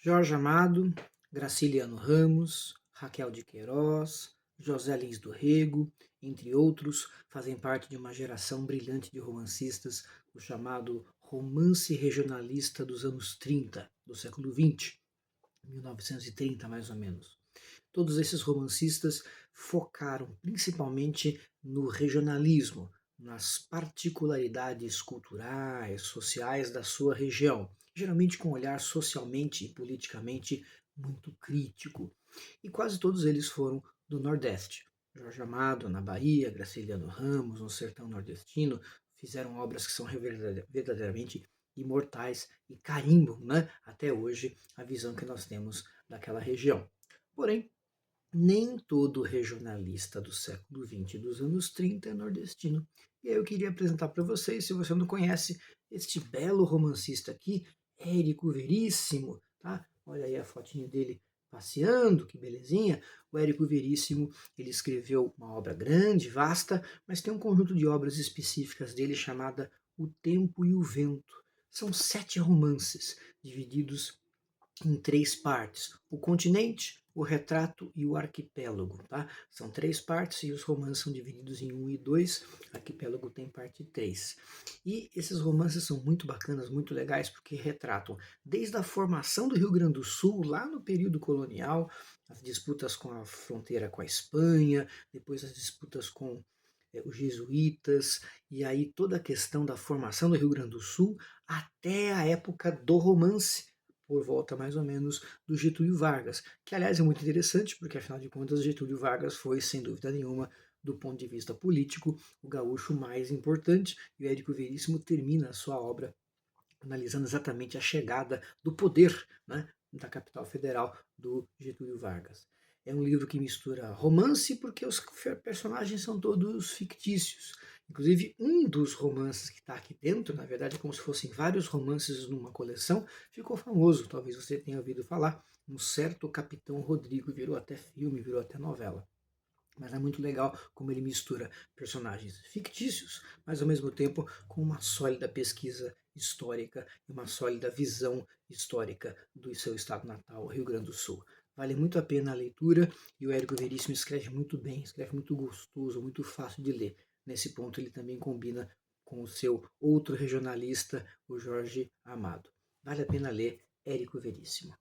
Jorge Amado, Graciliano Ramos, Raquel de Queiroz, José Lins do Rego, entre outros, fazem parte de uma geração brilhante de romancistas, o chamado romance regionalista dos anos 30, do século XX, 1930 mais ou menos. Todos esses romancistas focaram principalmente no regionalismo, nas particularidades culturais, sociais da sua região, geralmente com um olhar socialmente e politicamente muito crítico. E quase todos eles foram do Nordeste. Jorge Amado na Bahia, Graciliano Ramos no sertão nordestino, fizeram obras que são verdadeiramente imortais e carimbam, né, até hoje a visão que nós temos daquela região. Porém, nem todo regionalista do século XX dos anos 30 é nordestino. E aí eu queria apresentar para vocês, se você não conhece, este belo romancista aqui, Érico Veríssimo, tá? Olha aí a fotinha dele passeando, que belezinha. O Érico Veríssimo, ele escreveu uma obra grande, vasta, mas tem um conjunto de obras específicas dele chamada O Tempo e o Vento. São 7 romances, divididos em 3 partes: o continente, o retrato e o arquipélago. Tá? São 3 partes e os romances são divididos em 1 e 2, o arquipélago tem parte 3. E esses romances são muito bacanas, muito legais, porque retratam desde a formação do Rio Grande do Sul, lá no período colonial, as disputas com a fronteira com a Espanha, depois as disputas com os jesuítas, e aí toda a questão da formação do Rio Grande do Sul até a época do romance, por volta mais ou menos do Getúlio Vargas, que aliás é muito interessante, porque afinal de contas Getúlio Vargas foi, sem dúvida nenhuma, do ponto de vista político, o gaúcho mais importante, e o Érico Veríssimo termina a sua obra analisando exatamente a chegada do poder, né, da capital federal do Getúlio Vargas. É um livro que mistura romance, porque os personagens são todos fictícios. Inclusive, um dos romances que está aqui dentro, na verdade, é como se fossem vários romances numa coleção, ficou famoso, talvez você tenha ouvido falar, um certo Capitão Rodrigo, virou até filme, virou até novela. Mas é muito legal como ele mistura personagens fictícios, mas ao mesmo tempo com uma sólida pesquisa histórica e uma sólida visão histórica do seu estado natal, Rio Grande do Sul. Vale muito a pena a leitura e o Érico Veríssimo escreve muito bem, escreve muito gostoso, muito fácil de ler. Nesse ponto ele também combina com o seu outro regionalista, o Jorge Amado. Vale a pena ler Érico Veríssimo.